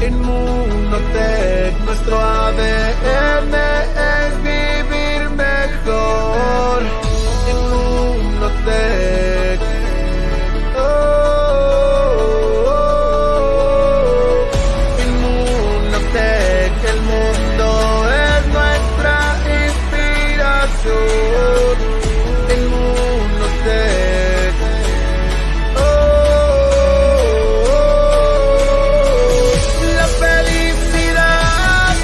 Inmunotech, nuestro ADN es vivir mejor. Inmunotech. Inmunotech, el mundo es nuestra inspiración. Inmunotech. La felicidad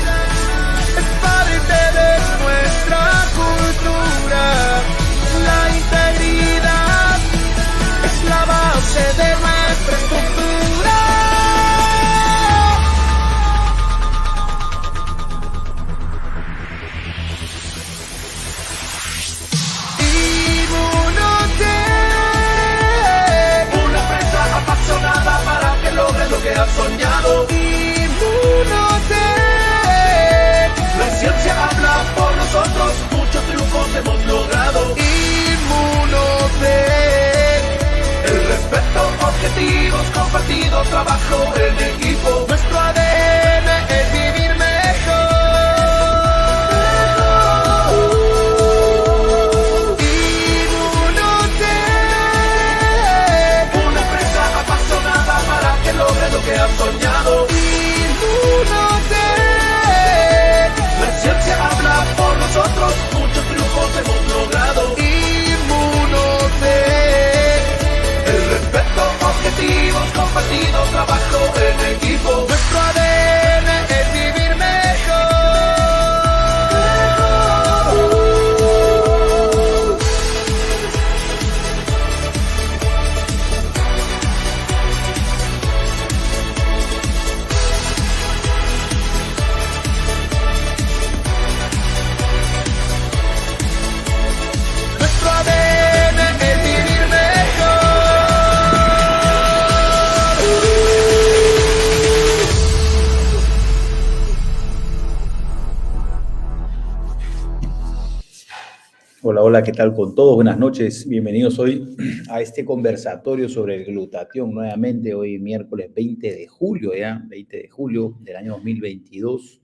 es parte de nuestra cultura. La integridad es la base de nuestra estructura. Inmunotech, una empresa apasionada para que logres lo que has soñado. Inmunotech, la ciencia habla por nosotros, muchos triunfos hemos logrado. Inmunotech, el respeto, objetivos compartidos, trabajo en equipo. Nuestro ADN es vivir mejor. Inmunotech, una empresa apasionada para que logres lo que has soñado. Inmunotech, la ciencia habla por nosotros, muchos triunfos hemos logrado. Inmunotech, el respeto, objetivos compartidos, trabajo en equipo. Nuestro ADN es vivir mejor. Nuestro ADN es vivir mejor. Hola, hola, ¿qué tal con todos? Buenas noches, bienvenidos hoy a este conversatorio sobre el glutatión. Nuevamente, hoy miércoles 20 de julio, ya, 20 de julio del año 2022.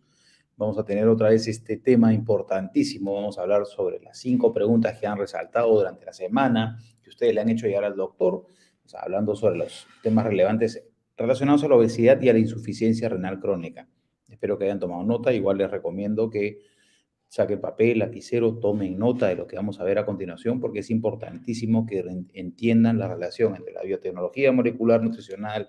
Vamos a tener otra vez este tema importantísimo. Vamos a hablar sobre las 5 preguntas que han resaltado durante la semana, que ustedes le han hecho llegar al doctor, o sea, hablando sobre los temas relevantes relacionados a la obesidad y a la insuficiencia renal crónica. Espero que hayan tomado nota. Igual les recomiendo que saquen papel, lapicero, tomen nota de lo que vamos a ver a continuación, porque es importantísimo que entiendan la relación entre la biotecnología molecular nutricional,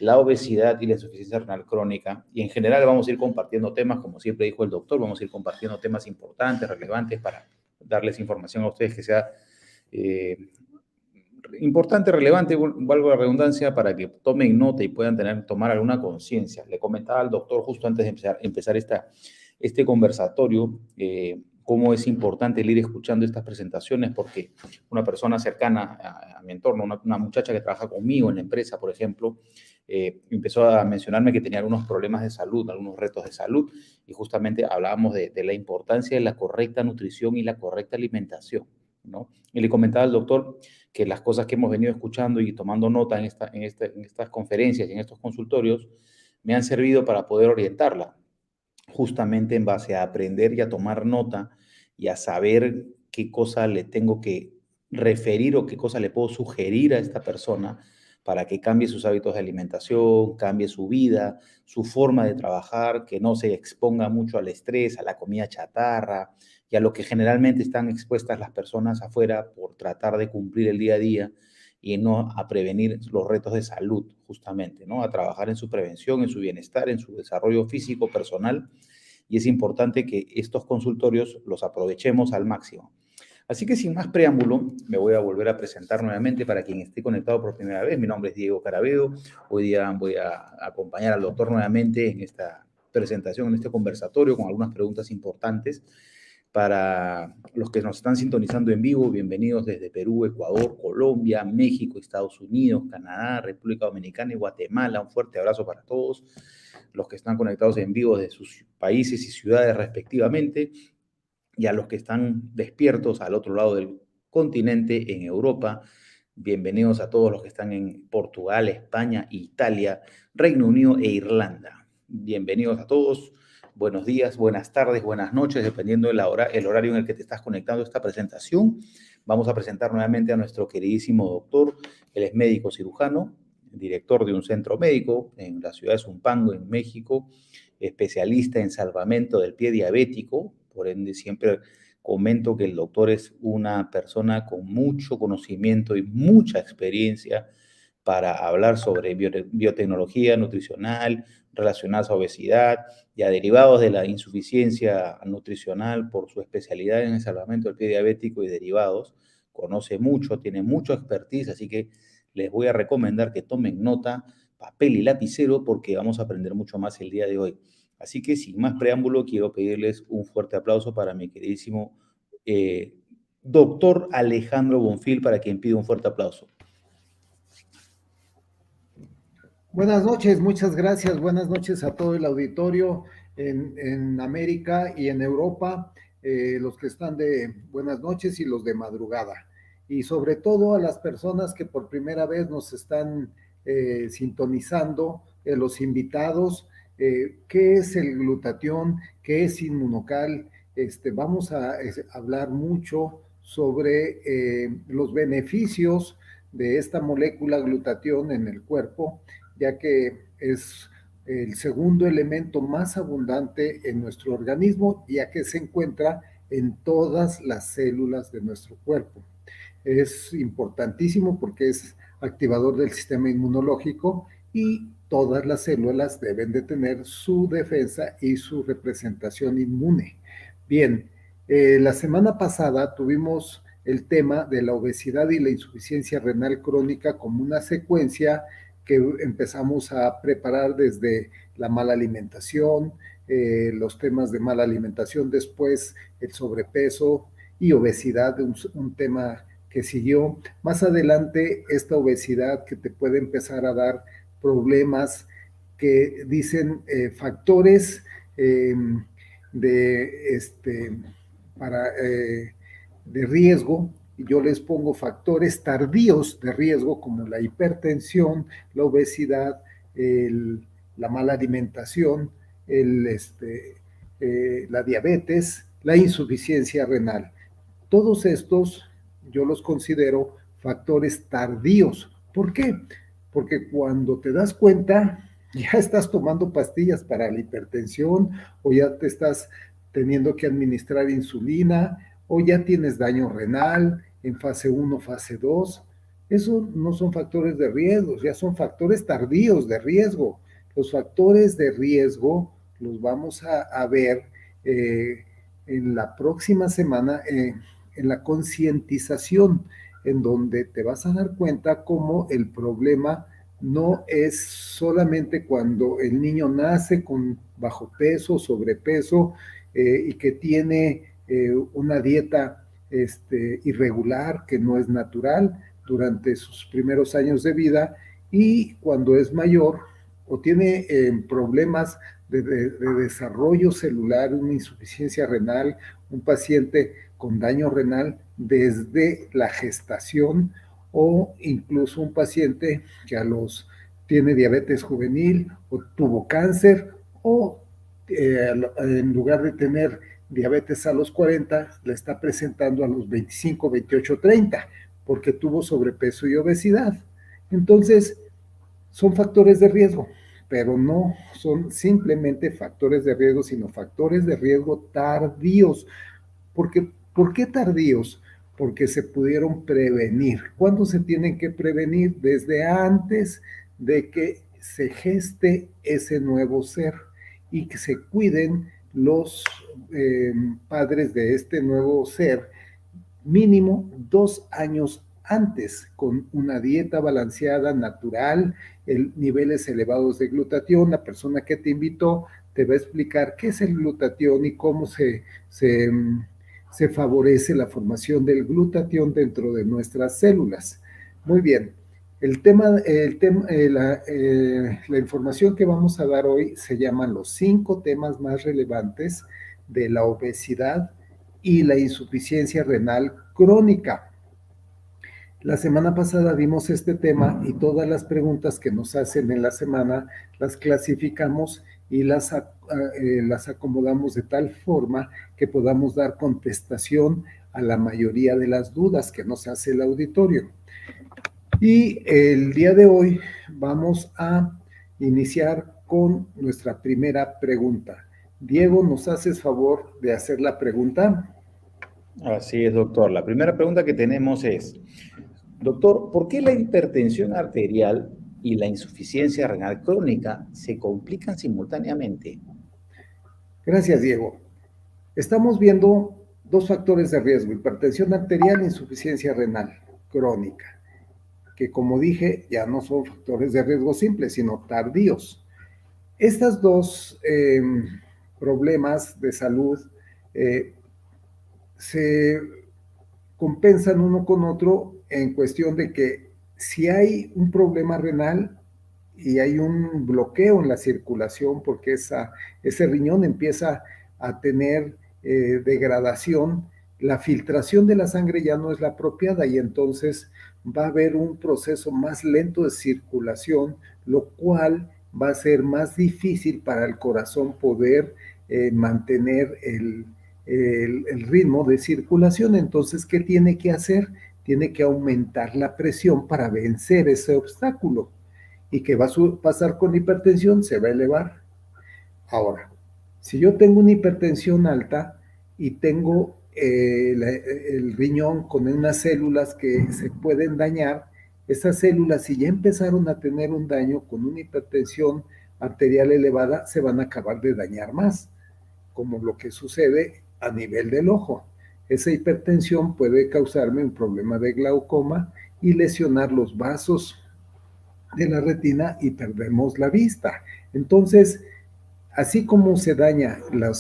la obesidad y la insuficiencia renal crónica. Y en general vamos a ir compartiendo temas, como siempre dijo el doctor, vamos a ir compartiendo temas importantes, relevantes, para darles información a ustedes que sea importante, relevante, valga la redundancia, para que tomen nota y puedan tomar alguna conciencia. Le comentaba al doctor justo antes de empezar este conversatorio, cómo es importante el ir escuchando estas presentaciones, porque una persona cercana a mi entorno, una muchacha que trabaja conmigo en la empresa, por ejemplo, empezó a mencionarme que tenía algunos problemas de salud, algunos retos de salud, y justamente hablábamos de la importancia de la correcta nutrición y la correcta alimentación, ¿no? Y le comentaba al doctor que las cosas que hemos venido escuchando y tomando nota en estas conferencias y en estos consultorios me han servido para poder orientarla, justamente en base a aprender y a tomar nota y a saber qué cosa le tengo que referir o qué cosa le puedo sugerir a esta persona para que cambie sus hábitos de alimentación, cambie su vida, su forma de trabajar, que no se exponga mucho al estrés, a la comida chatarra y a lo que generalmente están expuestas las personas afuera por tratar de cumplir el día a día y no a prevenir los retos de salud, justamente, ¿no? A trabajar en su prevención, en su bienestar, en su desarrollo físico, personal, y es importante que estos consultorios los aprovechemos al máximo. Así que sin más preámbulo, me voy a volver a presentar nuevamente para quien esté conectado por primera vez. Mi nombre es Diego Carabedo. Hoy día voy a acompañar al doctor nuevamente en esta presentación, en este conversatorio, con algunas preguntas importantes. Para los que nos están sintonizando en vivo, bienvenidos desde Perú, Ecuador, Colombia, México, Estados Unidos, Canadá, República Dominicana y Guatemala. Un fuerte abrazo para todos los que están conectados en vivo de sus países y ciudades respectivamente, y a los que están despiertos al otro lado del continente, en Europa. Bienvenidos a todos los que están en Portugal, España, Italia, Reino Unido e Irlanda. Bienvenidos a todos. Buenos días, buenas tardes, buenas noches, dependiendo de el horario en el que te estás conectando a esta presentación. Vamos a presentar nuevamente a nuestro queridísimo doctor. Él es médico cirujano, director de un centro médico en la ciudad de Zumpango, en México, especialista en salvamento del pie diabético. Por ende, siempre comento que el doctor es una persona con mucho conocimiento y mucha experiencia para hablar sobre biotecnología nutricional relacionadas a obesidad y a derivados de la insuficiencia nutricional por su especialidad en el salvamento del pie diabético y derivados. Conoce mucho, tiene mucha expertise, así que les voy a recomendar que tomen nota, papel y lapicero, porque vamos a aprender mucho más el día de hoy. Así que sin más preámbulo, quiero pedirles un fuerte aplauso para mi queridísimo doctor Alejandro Bonfil, para quien pido un fuerte aplauso. Buenas noches, muchas gracias. Buenas noches a todo el auditorio en América y en Europa, los que están de buenas noches y los de madrugada. Y sobre todo a las personas que por primera vez nos están sintonizando, los invitados, qué es el glutatión, qué es Inmunocal. Vamos a hablar mucho sobre los beneficios de esta molécula glutatión en el cuerpo, ya que es el segundo elemento más abundante en nuestro organismo, ya que se encuentra en todas las células de nuestro cuerpo. Es importantísimo porque es activador del sistema inmunológico y todas las células deben de tener su defensa y su representación inmune. Bien, la semana pasada tuvimos el tema de la obesidad y la insuficiencia renal crónica como una secuencia que empezamos a preparar desde la mala alimentación, los temas de mala alimentación, después el sobrepeso y obesidad, un tema que siguió. Más adelante, esta obesidad que te puede empezar a dar problemas que dicen factores de riesgo. Yo les pongo factores tardíos de riesgo como la hipertensión, la obesidad, la mala alimentación, la diabetes, la insuficiencia renal. Todos estos yo los considero factores tardíos. ¿Por qué? Porque cuando te das cuenta, ya estás tomando pastillas para la hipertensión o ya te estás teniendo que administrar insulina o ya tienes daño renal en fase 1, fase 2. Eso no son factores de riesgo, ya son factores tardíos de riesgo. Los factores de riesgo los vamos a ver en la próxima semana en la concientización, en donde te vas a dar cuenta cómo el problema no es solamente cuando el niño nace con bajo peso, sobrepeso y que tiene una dieta irregular, que no es natural durante sus primeros años de vida, y cuando es mayor o tiene problemas de desarrollo celular, una insuficiencia renal, un paciente con daño renal desde la gestación o incluso un paciente que tiene diabetes juvenil o tuvo cáncer o en lugar de tener diabetes a los 40, la está presentando a los 25, 28, 30, porque tuvo sobrepeso y obesidad. Entonces, son factores de riesgo, pero no son simplemente factores de riesgo, sino factores de riesgo tardíos. ¿Por qué tardíos? Porque se pudieron prevenir. ¿Cuándo se tienen que prevenir? Desde antes de que se geste ese nuevo ser y que se cuiden los padres de este nuevo ser mínimo 2 años antes, con una dieta balanceada, natural, niveles elevados de glutatión. La persona que te invitó te va a explicar qué es el glutatión y cómo se favorece la formación del glutatión dentro de nuestras células. Muy bien, la información que vamos a dar hoy se llaman los 5 temas más relevantes de la obesidad y la insuficiencia renal crónica. La semana pasada vimos este tema y todas las preguntas que nos hacen en la semana las clasificamos y las acomodamos de tal forma que podamos dar contestación a la mayoría de las dudas que nos hace el auditorio. Y el día de hoy vamos a iniciar con nuestra primera pregunta. Diego, ¿nos haces favor de hacer la pregunta? Así es, doctor. La primera pregunta que tenemos es, doctor, ¿por qué la hipertensión arterial y la insuficiencia renal crónica se complican simultáneamente? Gracias, Diego. Estamos viendo dos factores de riesgo, hipertensión arterial e insuficiencia renal crónica, que como dije ya no son factores de riesgo simples, sino tardíos. Estos dos problemas de salud se compensan uno con otro en cuestión de que si hay un problema renal y hay un bloqueo en la circulación porque ese riñón empieza a tener degradación, la filtración de la sangre ya no es la apropiada y entonces va a haber un proceso más lento de circulación, lo cual va a ser más difícil para el corazón poder mantener el ritmo de circulación. Entonces, ¿qué tiene que hacer? Tiene que aumentar la presión para vencer ese obstáculo. ¿Y qué va a pasar con la hipertensión? Se va a elevar. Ahora, si yo tengo una hipertensión alta y tengo el riñón con unas células que se pueden dañar, esas células, si ya empezaron a tener un daño con una hipertensión arterial elevada, se van a acabar de dañar más, como lo que sucede a nivel del ojo. Esa hipertensión puede causarme un problema de glaucoma y lesionar los vasos de la retina y perdemos la vista. Entonces, así como se daña la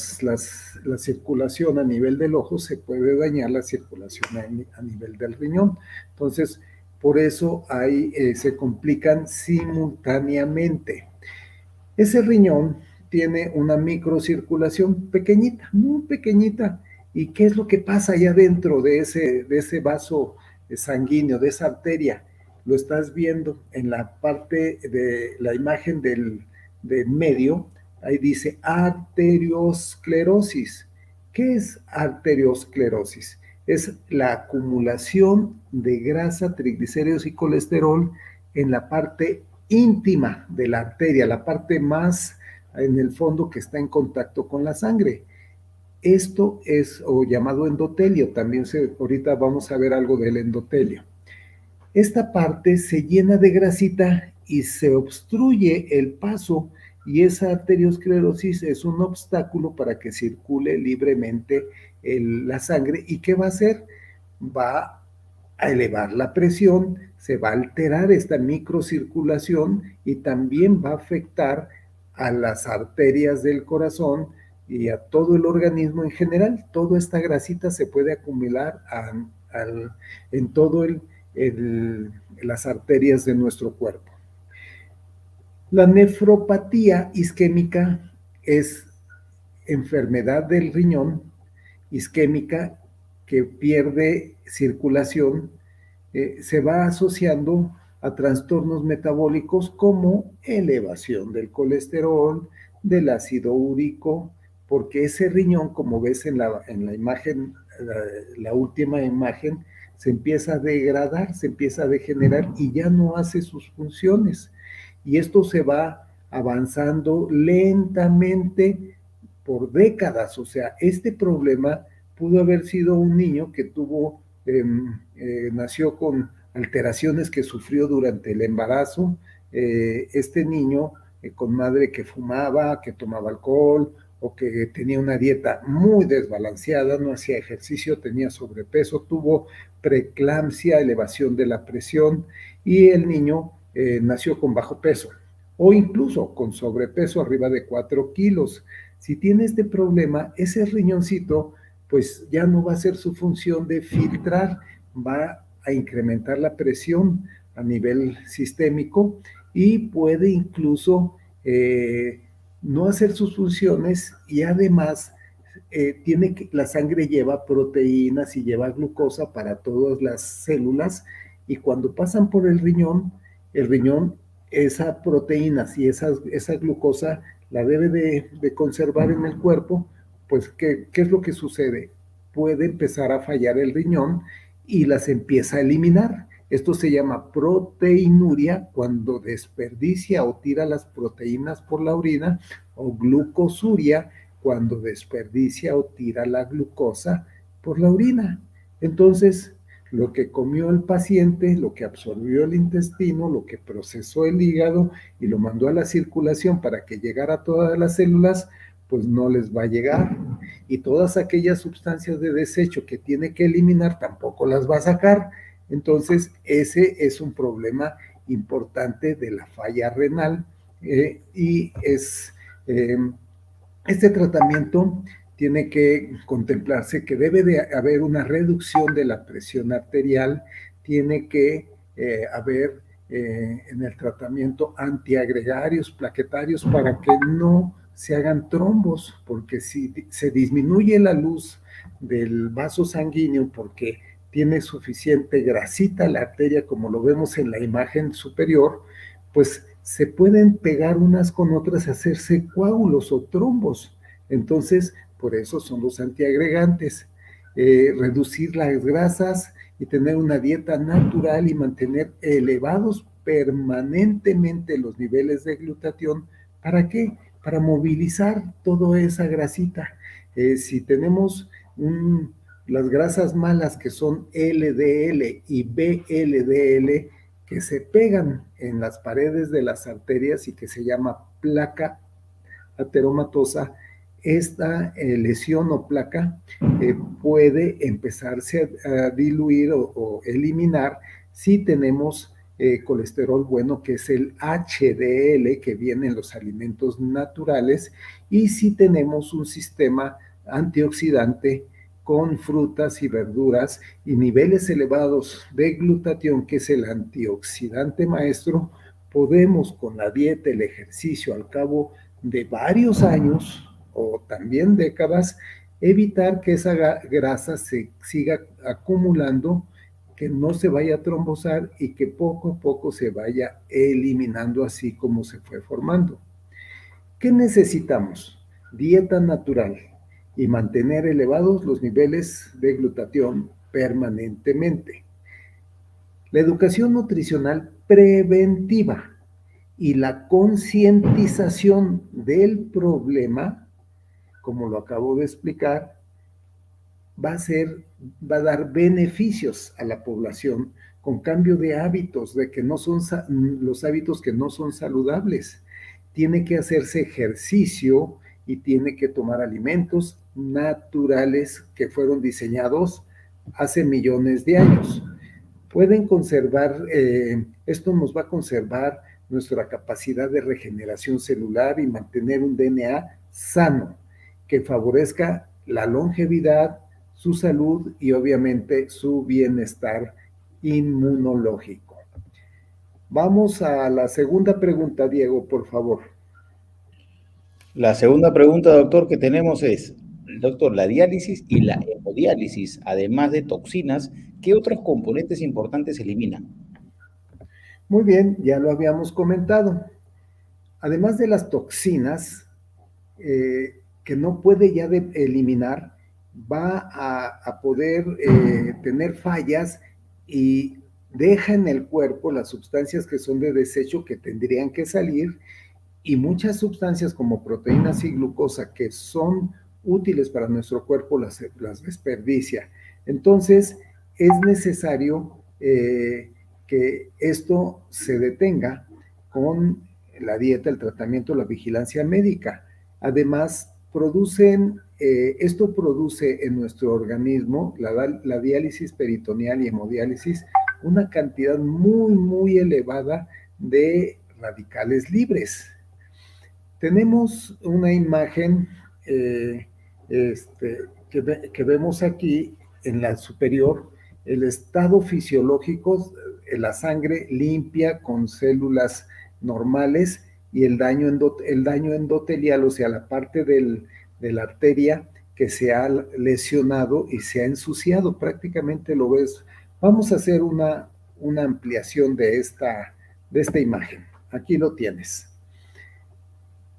circulación a nivel del ojo, se puede dañar la circulación a nivel del riñón. Entonces, por eso se complican simultáneamente. Ese riñón tiene una microcirculación pequeñita, muy pequeñita. ¿Y qué es lo que pasa allá dentro de ese vaso sanguíneo, de esa arteria? Lo estás viendo en la parte de la imagen del medio. Ahí dice arteriosclerosis. ¿Qué es arteriosclerosis? Es la acumulación de grasa, triglicéridos y colesterol en la parte íntima de la arteria, la parte más en el fondo que está en contacto con la sangre. Esto es llamado endotelio, también ahorita vamos a ver algo del endotelio. Esta parte se llena de grasita y se obstruye el paso y esa arteriosclerosis es un obstáculo para que circule libremente la sangre. ¿Y qué va a hacer? Va a elevar la presión, se va a alterar esta microcirculación y también va a afectar a las arterias del corazón y a todo el organismo en general. Toda esta grasita se puede acumular en todo las arterias de nuestro cuerpo. La nefropatía isquémica es enfermedad del riñón isquémica que pierde circulación, se va asociando a trastornos metabólicos como elevación del colesterol, del ácido úrico, porque ese riñón, como ves en la imagen, la última imagen, se empieza a degradar, se empieza a degenerar y ya no hace sus funciones. Y esto se va avanzando lentamente por décadas. O sea, este problema pudo haber sido un niño que nació con alteraciones que sufrió durante el embarazo, este niño con madre que fumaba, que tomaba alcohol o que tenía una dieta muy desbalanceada, no hacía ejercicio, tenía sobrepeso, tuvo preeclampsia, elevación de la presión y el niño nació con bajo peso o incluso con sobrepeso arriba de 4 kilos. Si tiene este problema, ese riñoncito pues ya no va a hacer su función de filtrar, va a incrementar la presión a nivel sistémico y puede incluso no hacer sus funciones y además la sangre lleva proteínas y lleva glucosa para todas las células y cuando pasan por el riñón, esa proteína y esa glucosa la debe de conservar en el cuerpo. Pues, ¿qué es lo que sucede? Puede empezar a fallar el riñón y las empieza a eliminar. Esto se llama proteinuria, cuando desperdicia o tira las proteínas por la orina, o glucosuria, cuando desperdicia o tira la glucosa por la orina. Entonces, lo que comió el paciente, lo que absorbió el intestino, lo que procesó el hígado y lo mandó a la circulación para que llegara a todas las células, pues no les va a llegar. Y todas aquellas sustancias de desecho que tiene que eliminar tampoco las va a sacar. Entonces, ese es un problema importante de la falla renal, y este tratamiento tiene que contemplarse que debe de haber una reducción de la presión arterial, tiene que haber en el tratamiento antiagregarios plaquetarios para que no se hagan trombos, porque si se disminuye la luz del vaso sanguíneo porque tiene suficiente grasita la arteria, como lo vemos en la imagen superior, pues se pueden pegar unas con otras, hacerse coágulos o trombos. Entonces, por eso son los antiagregantes. Reducir las grasas y tener una dieta natural y mantener elevados permanentemente los niveles de glutatión. ¿Para qué? Para movilizar toda esa grasita. Si tenemos las grasas malas, que son LDL y VLDL, que se pegan en las paredes de las arterias y que se llama placa ateromatosa, esta lesión o placa puede empezarse a diluir o eliminar si tenemos colesterol bueno, que es el HDL, que viene en los alimentos naturales, y si tenemos un sistema antioxidante con frutas y verduras y niveles elevados de glutatión, que es el antioxidante maestro, podemos con la dieta, el ejercicio, al cabo de varios años o también décadas, evitar que esa grasa se siga acumulando, que no se vaya a trombosar y que poco a poco se vaya eliminando así como se fue formando. ¿Qué necesitamos? Dieta natural y mantener elevados los niveles de glutatión permanentemente. La educación nutricional preventiva y la concientización del problema, como lo acabo de explicar, va a dar beneficios a la población con cambio de hábitos, de que no son los hábitos que no son saludables. Tiene que hacerse ejercicio y tiene que tomar alimentos naturales que fueron diseñados hace millones de años. Pueden conservar, esto nos va a conservar nuestra capacidad de regeneración celular y mantener un DNA sano que favorezca la longevidad, su salud y obviamente su bienestar inmunológico. Vamos a la segunda pregunta, Diego, por favor. La segunda pregunta, doctor, que tenemos es, doctor, la diálisis y la hemodiálisis, además de toxinas, ¿qué otros componentes importantes se eliminan? Muy bien, ya lo habíamos comentado. Además de las toxinas, que no puede ya eliminar, va a poder tener fallas y deja en el cuerpo las sustancias que son de desecho que tendrían que salir, y muchas sustancias como proteínas y glucosa que son útiles para nuestro cuerpo las desperdicia. Entonces, es necesario que esto se detenga con la dieta, el tratamiento, la vigilancia médica. Además, esto produce en nuestro organismo, la diálisis peritoneal y hemodiálisis, una cantidad muy, muy elevada de radicales libres. Tenemos una imagen que vemos aquí en la superior, el estado fisiológico, la sangre limpia con células normales y el daño endotelial, o sea, la parte de la arteria que se ha lesionado y se ha ensuciado, prácticamente lo ves. Vamos a hacer una una ampliación de esta imagen. Aquí lo tienes.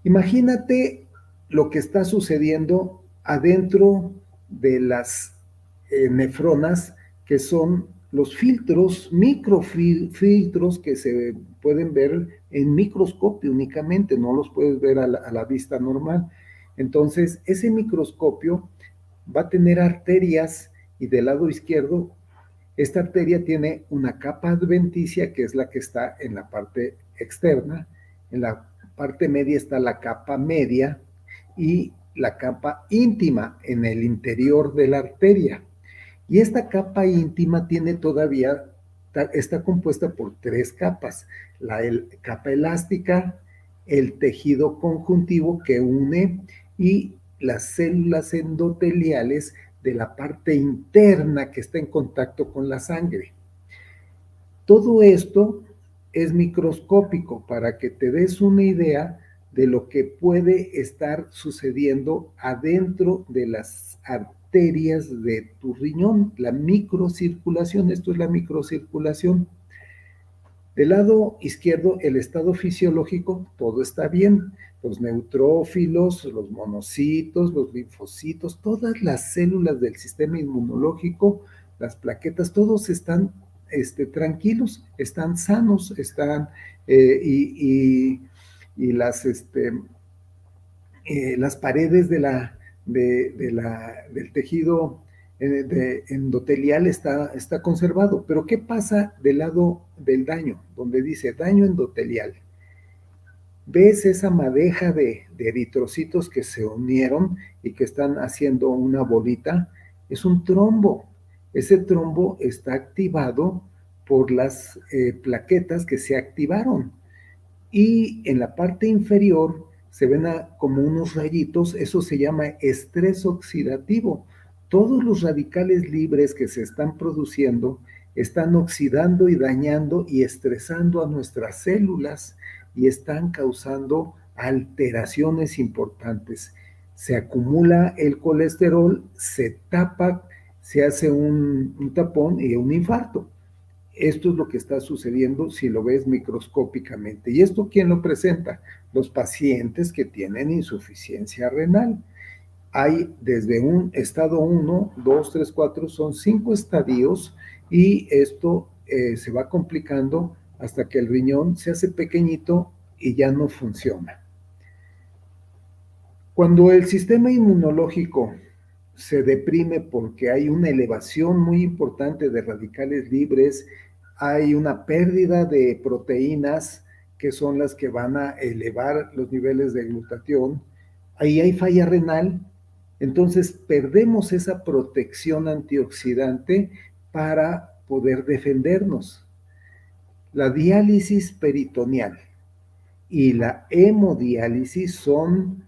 Imagínate lo que está sucediendo adentro de las nefronas, que son los filtros, microfiltros que se pueden ver en microscopio únicamente, no los puedes ver a la vista normal. Entonces, ese microscopio va a tener arterias y del lado izquierdo, esta arteria tiene una capa adventicia, que es la que está en la parte externa. En la parte media está la capa media y la capa íntima en el interior de la arteria. Y esta capa íntima tiene todavía, está compuesta por 3 capas. La capa elástica, el tejido conjuntivo que une y las células endoteliales de la parte interna que está en contacto con la sangre. Todo esto es microscópico para que te des una idea de lo que puede estar sucediendo adentro de las arterias de tu riñón, la microcirculación. Esto es la microcirculación. Del lado izquierdo, el estado fisiológico, todo está bien. Los neutrófilos, los monocitos, los linfocitos, todas las células del sistema inmunológico, las plaquetas, todos están tranquilos, están sanos, están y las paredes del tejido endotelial está conservado. Pero ¿qué pasa del lado del daño? Donde dice daño endotelial. ¿Ves esa madeja de eritrocitos que se unieron y que están haciendo una bolita? Es un trombo. Ese trombo está activado por las plaquetas que se activaron. Y en la parte inferior se ven como unos rayitos. Eso se llama estrés oxidativo. Todos los radicales libres que se están produciendo están oxidando y dañando y estresando a nuestras células y están causando alteraciones importantes. Se acumula el colesterol, se tapa, se hace un tapón y un infarto. Esto es lo que está sucediendo si lo ves microscópicamente. ¿Y esto quién lo presenta? Los pacientes que tienen insuficiencia renal. Hay desde un estado 1, 2, 3, 4, son 5 estadios y esto se va complicando hasta que el riñón se hace pequeñito y ya no funciona. Cuando el sistema inmunológico se deprime porque hay una elevación muy importante de radicales libres, hay una pérdida de proteínas que son las que van a elevar los niveles de glutatión, ahí hay falla renal, entonces perdemos esa protección antioxidante para poder defendernos. La diálisis peritoneal y la hemodiálisis son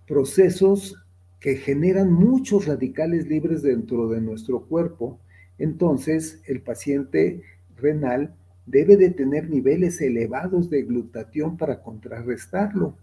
procesos que generan muchos radicales libres dentro de nuestro cuerpo. Entonces, el paciente renal debe de tener niveles elevados de glutatión para contrarrestarlo.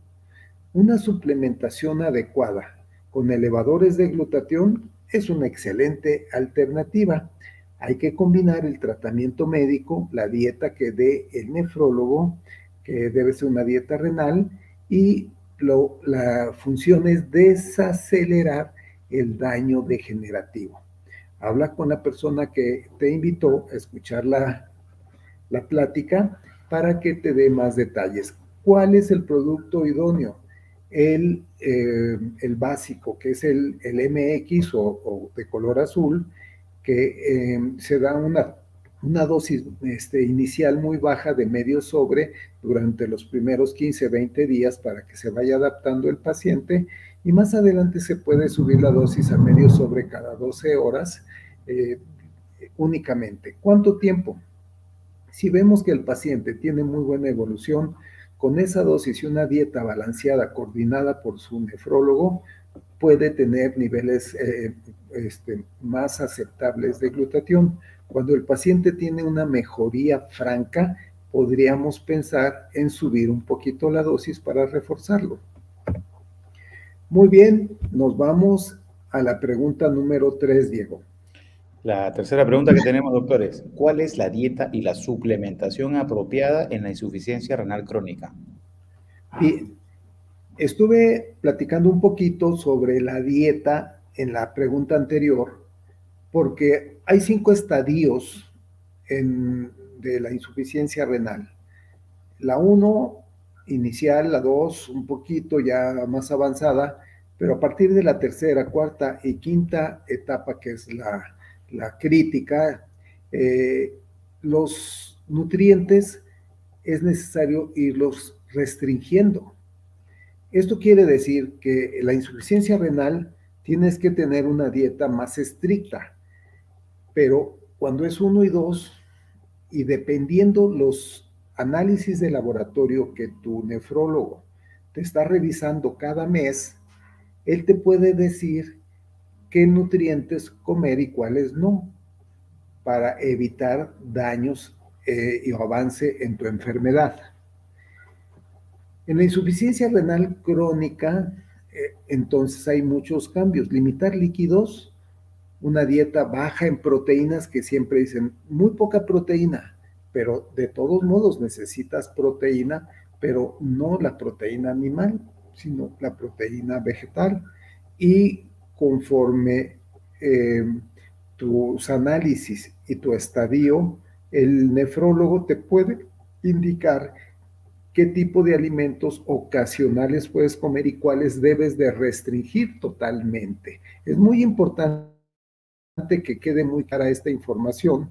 Una suplementación adecuada con elevadores de glutatión es una excelente alternativa. Hay que combinar el tratamiento médico, la dieta que dé el nefrólogo, que debe ser una dieta renal, y la función es desacelerar el daño degenerativo. Habla con la persona que te invitó a escuchar la plática para que te dé más detalles. ¿Cuál es el producto idóneo? El básico, que es el MX o de color azul, que se da una dosis inicial muy baja de medio sobre durante los primeros 15, 20 días para que se vaya adaptando el paciente, y más adelante se puede subir la dosis a medio sobre cada 12 horas únicamente. ¿Cuánto tiempo? Si vemos que el paciente tiene muy buena evolución, con esa dosis y una dieta balanceada, coordinada por su nefrólogo, puede tener niveles más aceptables de glutatión. Cuando el paciente tiene una mejoría franca, podríamos pensar en subir un poquito la dosis para reforzarlo. Muy bien, nos vamos a la pregunta número 3, Diego. La tercera pregunta que tenemos, doctor, es, ¿cuál es la dieta y la suplementación apropiada en la insuficiencia renal crónica? Bien, estuve platicando un poquito sobre la dieta en la pregunta anterior, porque hay 5 estadios de la insuficiencia renal. La 1 inicial, la 2 un poquito ya más avanzada, pero a partir de la tercera, cuarta y quinta etapa, que es la crítica, los nutrientes es necesario irlos restringiendo. Esto quiere decir que la insuficiencia renal tienes que tener una dieta más estricta, pero cuando es 1 y 2, y dependiendo los análisis de laboratorio que tu nefrólogo te está revisando cada mes, él te puede decir qué nutrientes comer y cuáles no, para evitar daños y avance en tu enfermedad. En la insuficiencia renal crónica, entonces hay muchos cambios. Limitar líquidos, una dieta baja en proteínas, que siempre dicen muy poca proteína, pero de todos modos necesitas proteína, pero no la proteína animal, sino la proteína vegetal. Y conforme tus análisis y tu estadio, el nefrólogo te puede indicar qué tipo de alimentos ocasionales puedes comer y cuáles debes de restringir totalmente. Es muy importante que quede muy clara esta información,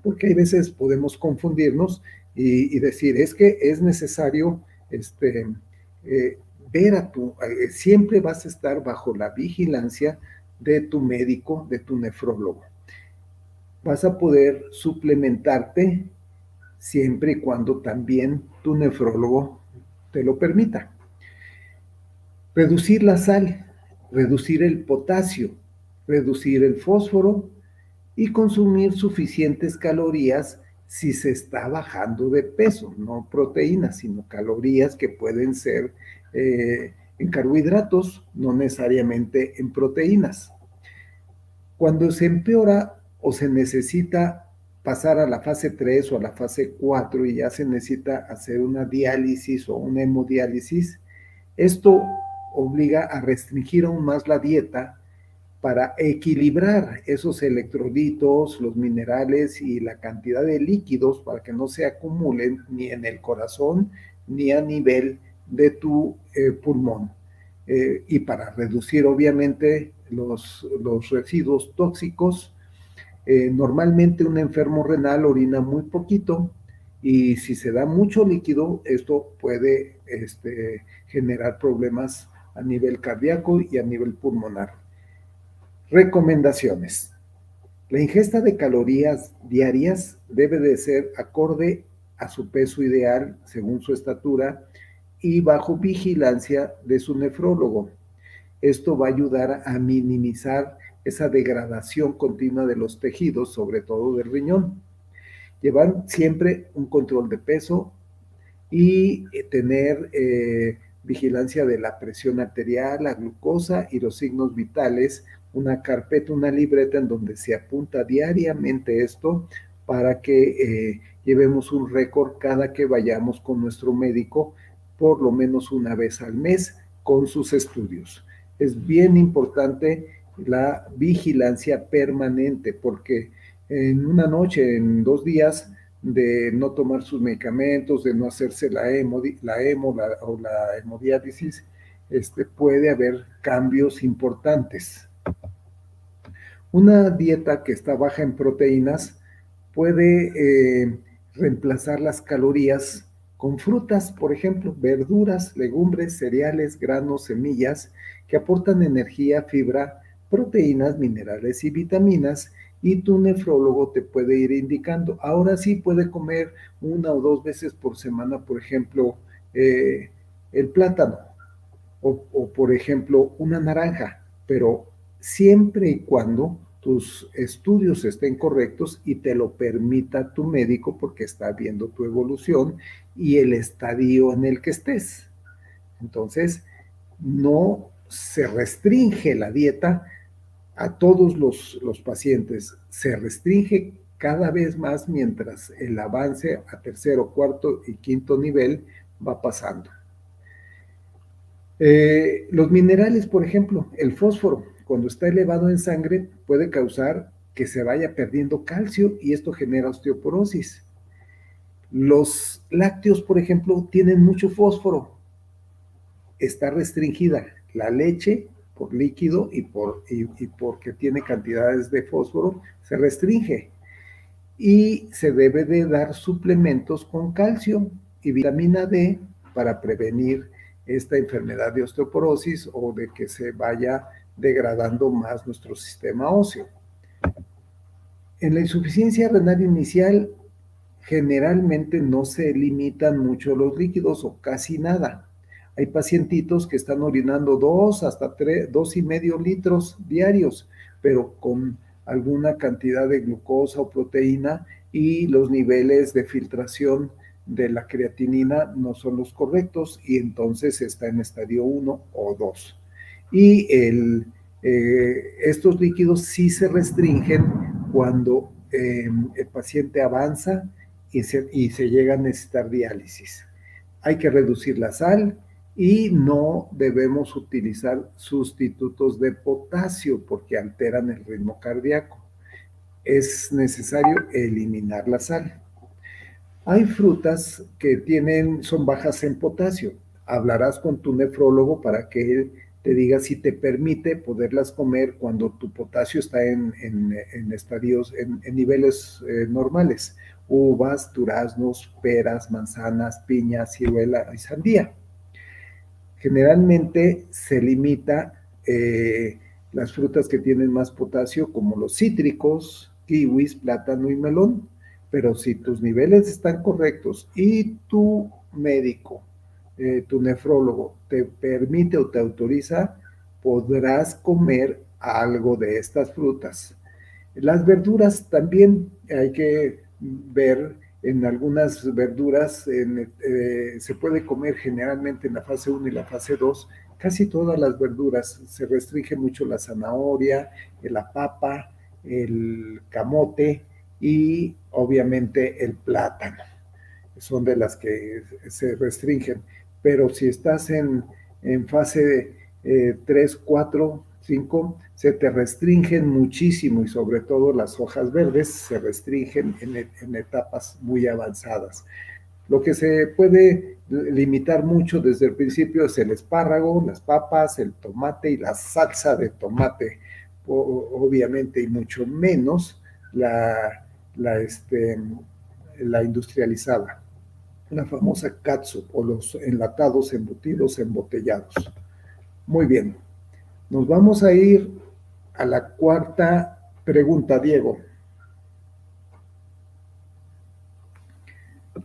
porque hay veces podemos confundirnos y decir, es que es necesario eh, ver siempre vas a estar bajo la vigilancia de tu médico, de tu nefrólogo. Vas a poder suplementarte siempre y cuando también tu nefrólogo te lo permita. Reducir la sal, reducir el potasio, reducir el fósforo y consumir suficientes calorías si se está bajando de peso, no proteínas, sino calorías que pueden ser en carbohidratos, no necesariamente en proteínas. Cuando se empeora o se necesita pasar a la fase 3 o a la fase 4 y ya se necesita hacer una diálisis o una hemodiálisis, esto obliga a restringir aún más la dieta para equilibrar esos electrolitos, los minerales y la cantidad de líquidos para que no se acumulen ni en el corazón ni a nivel de tu pulmón. Y para reducir obviamente los residuos tóxicos. Normalmente un enfermo renal orina muy poquito y si se da mucho líquido, esto puede generar problemas a nivel cardíaco y a nivel pulmonar. Recomendaciones. La ingesta de calorías diarias debe de ser acorde a su peso ideal según su estatura y bajo vigilancia de su nefrólogo. Esto va a ayudar a minimizar esa degradación continua de los tejidos, sobre todo del riñón. Llevar siempre un control de peso y tener vigilancia de la presión arterial, la glucosa y los signos vitales, una carpeta, una libreta en donde se apunta diariamente esto para que llevemos un récord cada que vayamos con nuestro médico, por lo menos una vez al mes, con sus estudios. Es bien importante la vigilancia permanente, porque en una noche, en 2 días, de no tomar sus medicamentos, de no hacerse la hemodiálisis, puede haber cambios importantes. Una dieta que está baja en proteínas puede reemplazar las calorías con frutas, por ejemplo, verduras, legumbres, cereales, granos, semillas, que aportan energía, fibra, proteínas, minerales y vitaminas, y tu nefrólogo te puede ir indicando. Ahora sí puede comer 1 o 2 veces por semana, por ejemplo, el plátano, o por ejemplo, una naranja, pero siempre y cuando tus estudios estén correctos y te lo permita tu médico, porque está viendo tu evolución y el estadio en el que estés. Entonces, no se restringe la dieta a todos los pacientes. Se restringe cada vez más mientras el avance a tercero, cuarto y quinto nivel va pasando. Los minerales, por ejemplo, el fósforo, cuando está elevado en sangre, puede causar que se vaya perdiendo calcio y esto genera osteoporosis. Los lácteos, por ejemplo, tienen mucho fósforo. Está restringida la leche por líquido y porque tiene cantidades de fósforo, se restringe. Y se debe de dar suplementos con calcio y vitamina D para prevenir esta enfermedad de osteoporosis o de que se vaya degradando más nuestro sistema óseo. En la insuficiencia renal inicial, generalmente no se limitan mucho los líquidos o casi nada. Hay pacientitos que están orinando 2 hasta 2,5 litros diarios, pero con alguna cantidad de glucosa o proteína y los niveles de filtración de la creatinina no son los correctos y entonces está en estadio 1 o 2. Y estos líquidos sí se restringen cuando el paciente avanza y se llega a necesitar diálisis. Hay que reducir la sal y no debemos utilizar sustitutos de potasio porque alteran el ritmo cardíaco. Es necesario eliminar la sal. Hay frutas que son bajas en potasio. Hablarás con tu nefrólogo para que él te diga si te permite poderlas comer cuando tu potasio está en estadios, en niveles normales. Uvas, duraznos, peras, manzanas, piñas, ciruela y sandía. Generalmente se limita las frutas que tienen más potasio, como los cítricos, kiwis, plátano y melón. Pero si tus niveles están correctos y tu médico, tu nefrólogo, te permite o te autoriza, podrás comer algo de estas frutas. Las verduras también hay que ver. En algunas verduras se puede comer generalmente en la fase 1 y la fase 2, casi todas las verduras. Se restringe mucho la zanahoria, la papa, el camote y obviamente el plátano. Son de las que se restringen. Pero si estás en fase 3, 4, 5, se te restringen muchísimo y sobre todo las hojas verdes se restringen en etapas muy avanzadas. Lo que se puede limitar mucho desde el principio es el espárrago, las papas, el tomate y la salsa de tomate, obviamente, y mucho menos la industrializada, la famosa catsup o los enlatados, embutidos, embotellados. Muy bien, nos vamos a ir a la cuarta pregunta, Diego.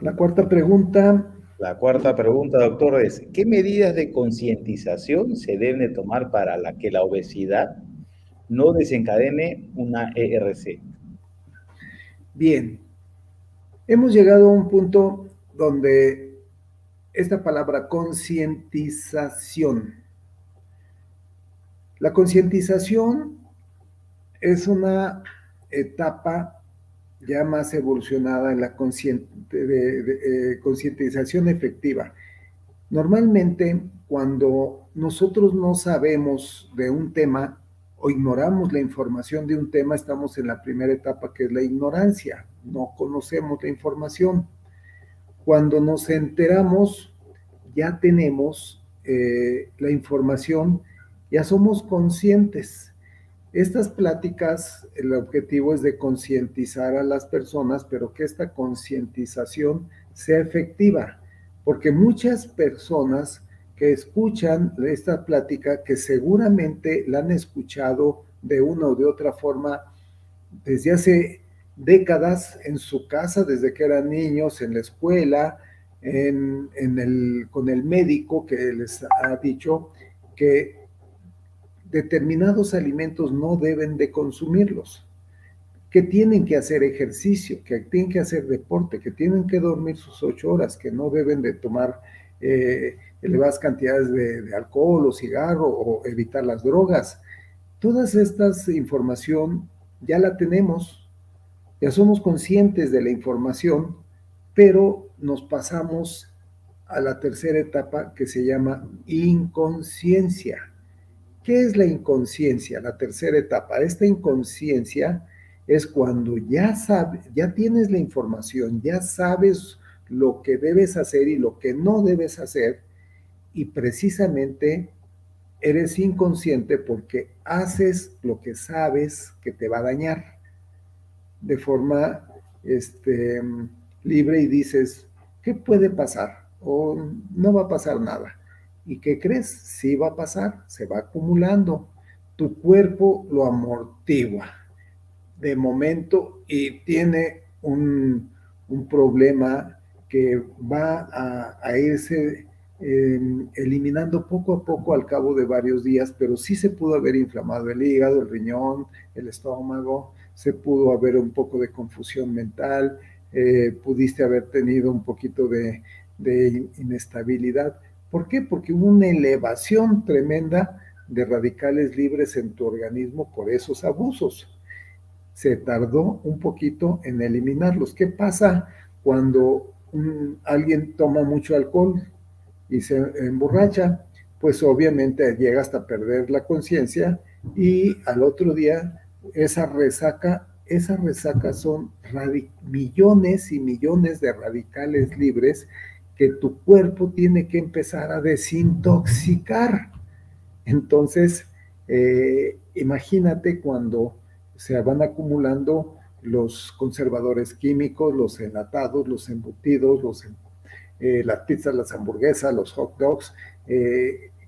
La cuarta pregunta. La cuarta pregunta, doctor, es: ¿qué medidas de concientización se deben de tomar para que la obesidad no desencadene una ERC? Bien, hemos llegado a un punto donde esta palabra concientización. La concientización es una etapa ya más evolucionada en la concientización efectiva. Normalmente, cuando nosotros no sabemos de un tema o ignoramos la información de un tema, estamos en la primera etapa, que es la ignorancia. No conocemos la información. Cuando nos enteramos, ya tenemos la información, ya somos conscientes. Estas pláticas, el objetivo es de concientizar a las personas, pero que esta concientización sea efectiva, porque muchas personas que escuchan esta plática, que seguramente la han escuchado de una o de otra forma desde hace décadas en su casa, desde que eran niños, en la escuela, con el médico que les ha dicho que determinados alimentos no deben de consumirlos, que tienen que hacer ejercicio, que tienen que hacer deporte, que tienen que dormir sus 8 horas, que no deben de tomar elevadas cantidades de alcohol o cigarro o evitar las drogas. Todas estas información ya la tenemos, ya somos conscientes de la información, pero nos pasamos a la tercera etapa que se llama inconsciencia. ¿Qué es la inconsciencia? La tercera etapa. Esta inconsciencia es cuando ya sabes, ya tienes la información, ya sabes lo que debes hacer y lo que no debes hacer, y precisamente eres inconsciente porque haces lo que sabes que te va a dañar de forma libre y dices, ¿qué puede pasar? O no va a pasar nada. ¿Y qué crees? Sí va a pasar, se va acumulando. Tu cuerpo lo amortigua de momento y tiene un problema que va a irse eliminando poco a poco al cabo de varios días, pero sí se pudo haber inflamado el hígado, el riñón, el estómago, se pudo haber un poco de confusión mental, pudiste haber tenido un poquito de inestabilidad. ¿Por qué? Porque hubo una elevación tremenda de radicales libres en tu organismo por esos abusos. Se tardó un poquito en eliminarlos. ¿Qué pasa cuando alguien toma mucho alcohol y se emborracha? Pues obviamente llega hasta perder la conciencia y al otro día esas resacas son millones y millones de radicales libres que tu cuerpo tiene que empezar a desintoxicar. Entonces, imagínate cuando se van acumulando los conservadores químicos, los enlatados, los embutidos, las pizzas, las hamburguesas, los hot dogs,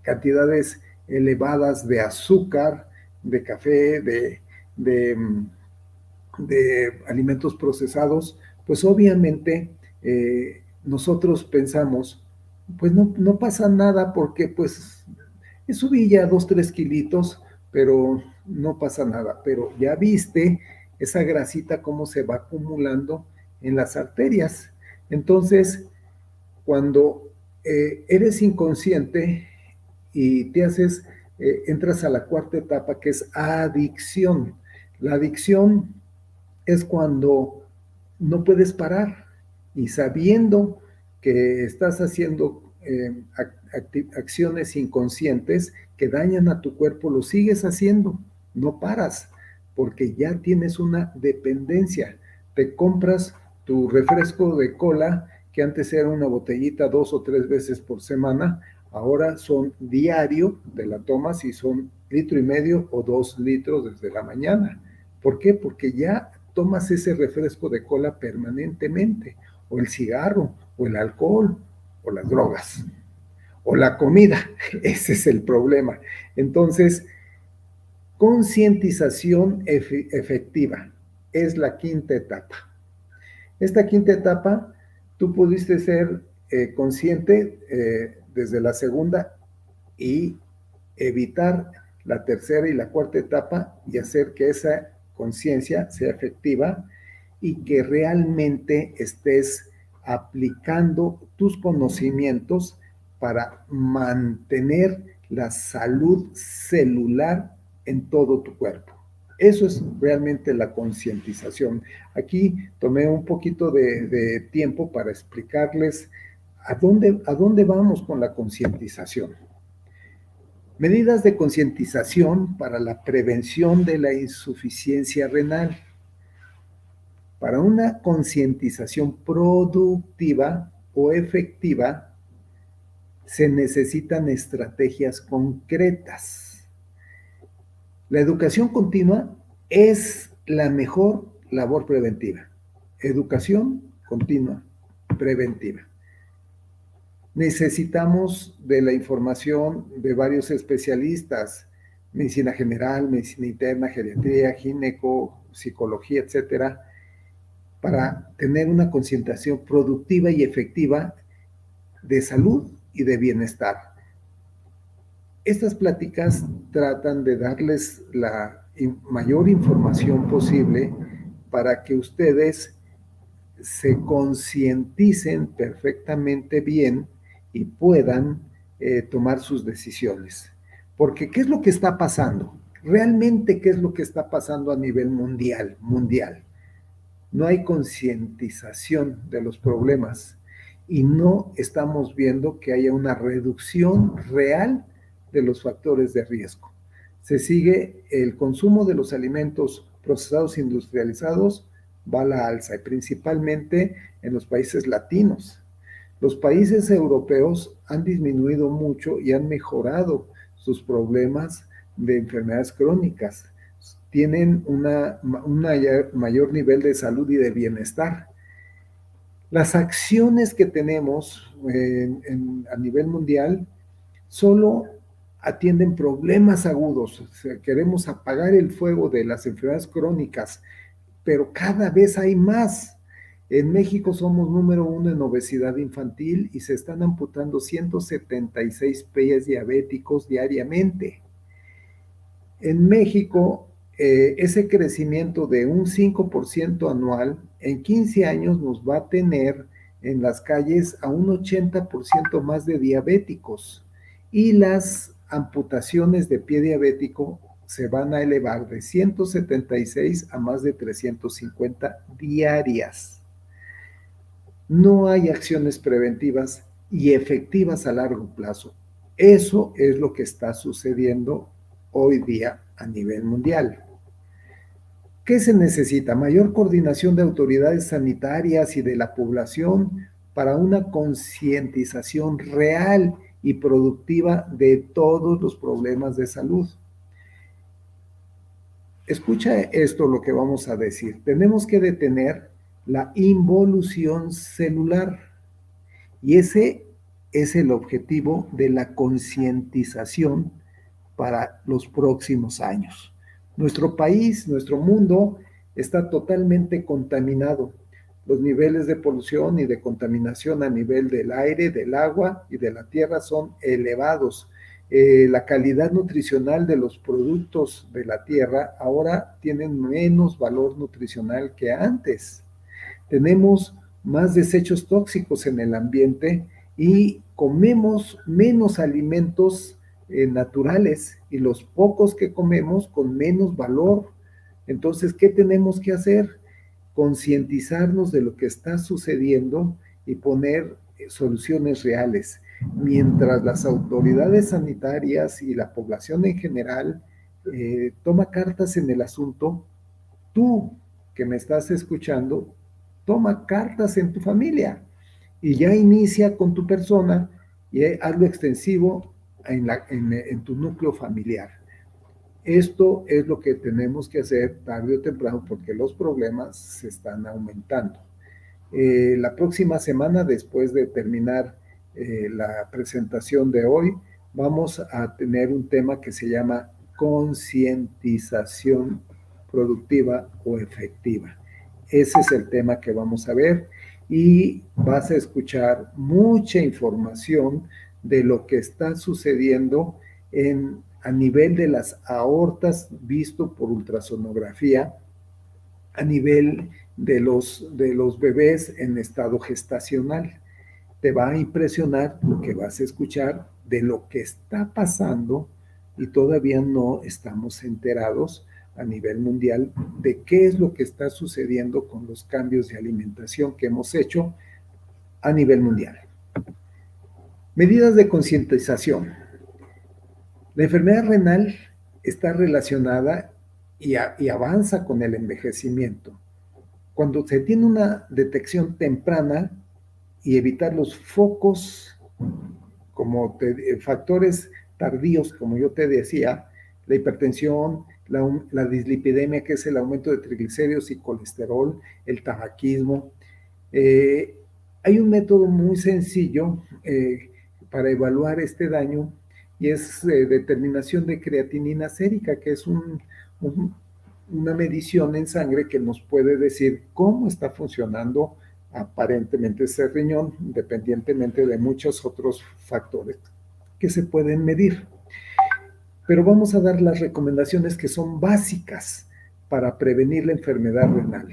cantidades elevadas de azúcar, de café, de alimentos procesados, pues obviamente nosotros pensamos, pues no pasa nada porque pues subí ya 2, 3 kilitos, pero no pasa nada. Pero ya viste esa grasita cómo se va acumulando en las arterias. Entonces, cuando eres inconsciente y entras a la cuarta etapa que es adicción. La adicción es cuando no puedes parar y sabiendo que estás haciendo acciones inconscientes que dañan a tu cuerpo, lo sigues haciendo, no paras, porque ya tienes una dependencia. Te compras tu refresco de cola, que antes era una botellita 2 o 3 veces por semana, ahora son diario, te la tomas y son 1,5 litros o 2 litros desde la mañana. ¿Por qué? Porque ya tomas ese refresco de cola permanentemente, o el cigarro, o el alcohol, o las drogas, o la comida. Ese es el problema. Entonces, concientización efectiva es la quinta etapa. Esta quinta etapa, tú pudiste ser consciente desde la segunda y evitar la tercera y la cuarta etapa y hacer que esa conciencia sea efectiva y que realmente estés aplicando tus conocimientos para mantener la salud celular en todo tu cuerpo. Eso es realmente la concientización. Aquí tomé un poquito de tiempo para explicarles a dónde vamos con la concientización. Medidas de concientización para la prevención de la insuficiencia renal. Para una concientización productiva o efectiva, se necesitan estrategias concretas. La educación continua es la mejor labor preventiva. Educación continua, preventiva. Necesitamos de la información de varios especialistas, medicina general, medicina interna, geriatría, gineco, psicología, etcétera, para tener una concientización productiva y efectiva de salud y de bienestar. Estas pláticas tratan de darles la mayor información posible para que ustedes se concienticen perfectamente bien y puedan tomar sus decisiones. Porque, ¿qué es lo que está pasando? Realmente, ¿qué es lo que está pasando a nivel mundial? No hay concientización de los problemas y no estamos viendo que haya una reducción real de los factores de riesgo. Se sigue el consumo de los alimentos procesados industrializados, va a la alza, y principalmente en los países latinos. Los países europeos han disminuido mucho y han mejorado sus problemas de enfermedades crónicas. Tienen un mayor nivel de salud y de bienestar. Las acciones que tenemos a nivel mundial solo atienden problemas agudos. O sea, queremos apagar el fuego de las enfermedades crónicas, pero cada vez hay más. En México somos número 1 en obesidad infantil y se están amputando 176 pies diabéticos diariamente. En México, ese crecimiento de un 5% anual, en 15 años nos va a tener en las calles a un 80% más de diabéticos. Y las amputaciones de pie diabético se van a elevar de 176 a más de 350 diarias. No hay acciones preventivas y efectivas a largo plazo. Eso es lo que está sucediendo hoy día a nivel mundial. ¿Qué se necesita? Mayor coordinación de autoridades sanitarias y de la población para una concientización real y productiva de todos los problemas de salud. Escucha esto lo que vamos a decir. Tenemos que detener la involución celular y ese es el objetivo de la concientización para los próximos años. Nuestro país, nuestro mundo está totalmente contaminado. Los niveles de polución y de contaminación a nivel del aire, del agua y de la tierra son elevados. La calidad nutricional de los productos de la tierra ahora tienen menos valor nutricional que antes. Tenemos más desechos tóxicos en el ambiente y comemos menos alimentos naturales y los pocos que comemos con menos valor. Entonces, ¿qué tenemos que hacer? Concientizarnos de lo que está sucediendo y poner soluciones reales. Mientras las autoridades sanitarias y la población en general toma cartas en el asunto, tú que me estás escuchando, toma cartas en tu familia y ya inicia con tu persona y hazlo extensivo en tu núcleo familiar. Esto es lo que tenemos que hacer tarde o temprano porque los problemas se están aumentando. La próxima semana, después de terminar la presentación de hoy, vamos a tener un tema que se llama concientización productiva o efectiva. Ese es el tema que vamos a ver y vas a escuchar mucha información de lo que está sucediendo a nivel de las aortas visto por ultrasonografía, a nivel de los bebés en estado gestacional. Te va a impresionar lo que vas a escuchar de lo que está pasando y todavía no estamos enterados a nivel mundial de qué es lo que está sucediendo con los cambios de alimentación que hemos hecho a nivel mundial. Medidas de concientización. La enfermedad renal está relacionada y avanza con el envejecimiento. Cuando se tiene una detección temprana y evitar los focos como factores tardíos, como yo te decía, la hipertensión, la dislipidemia, que es el aumento de triglicéridos y colesterol, el tabaquismo. Hay un método muy sencillo para evaluar este daño y es determinación de creatinina sérica, que es una medición en sangre que nos puede decir cómo está funcionando aparentemente ese riñón, independientemente de muchos otros factores que se pueden medir. Pero vamos a dar las recomendaciones que son básicas para prevenir la enfermedad renal.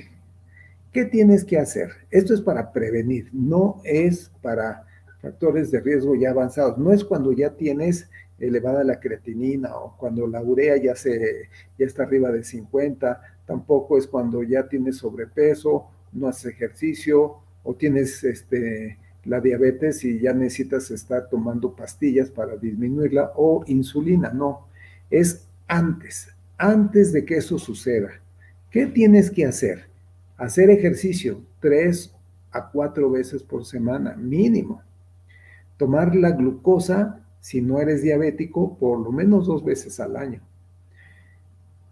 ¿Qué tienes que hacer? Esto es para prevenir, no es para factores de riesgo ya avanzados. No es cuando ya tienes elevada la creatinina o cuando la urea ya está arriba de 50, tampoco es cuando ya tienes sobrepeso, no haces ejercicio o tienes la diabetes y ya necesitas estar tomando pastillas para disminuirla o insulina, no, es antes de que eso suceda. ¿Qué tienes que hacer? Hacer ejercicio 3 a 4 veces por semana, mínimo. Tomar la glucosa, si no eres diabético, por lo menos 2 veces al año.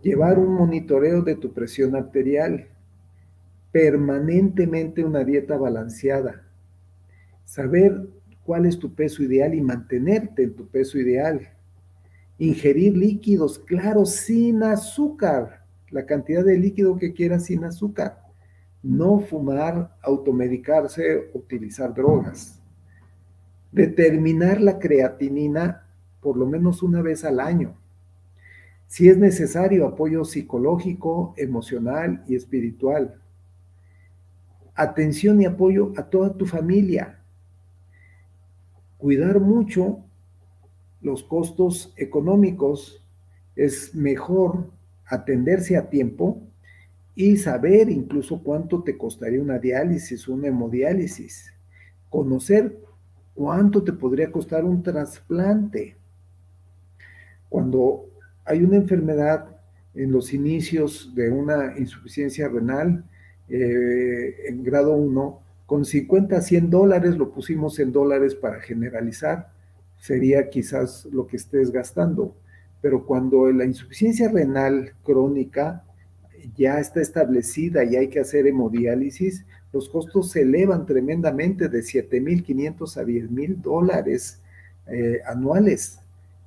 Llevar un monitoreo de tu presión arterial, permanentemente una dieta balanceada, saber cuál es tu peso ideal y mantenerte en tu peso ideal, ingerir líquidos claros sin azúcar, la cantidad de líquido que quieras sin azúcar, no fumar, automedicarse, utilizar drogas, determinar la creatinina por lo menos una vez al año. Si es necesario, apoyo psicológico, emocional y espiritual. Atención y apoyo a toda tu familia. Cuidar mucho los costos económicos. Es mejor atenderse a tiempo y saber incluso cuánto te costaría una diálisis, una hemodiálisis. Conocer cuánto te podría costar un trasplante. Cuando hay una enfermedad en los inicios de una insuficiencia renal en grado 1, con 50 a 100 dólares, lo pusimos en dólares para generalizar, sería quizás lo que estés gastando. Pero cuando la insuficiencia renal crónica ya está establecida y hay que hacer hemodiálisis, los costos se elevan tremendamente de 7,500 a 10,000 dólares anuales.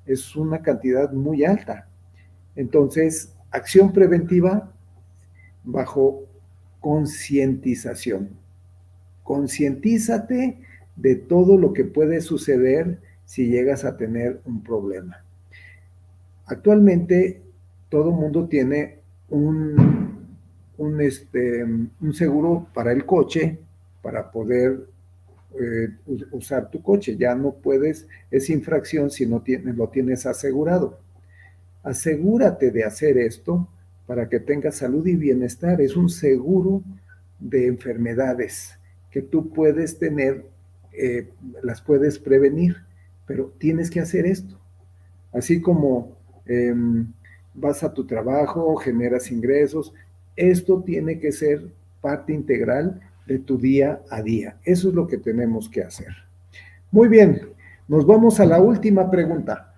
Es una cantidad muy alta. Entonces, acción preventiva bajo concientización. Concientízate de todo lo que puede suceder si llegas a tener un problema. Actualmente, todo mundo tiene un seguro para el coche, para poder usar tu coche. Ya no puedes, es infracción si no lo tienes asegurado. Asegúrate de hacer esto para que tengas salud y bienestar. Es un seguro de enfermedades que tú puedes tener, las puedes prevenir, pero tienes que hacer esto. Así como vas a tu trabajo, generas ingresos, esto tiene que ser parte integral de tu día a día. Eso es lo que tenemos que hacer. Muy bien, nos vamos a la última pregunta.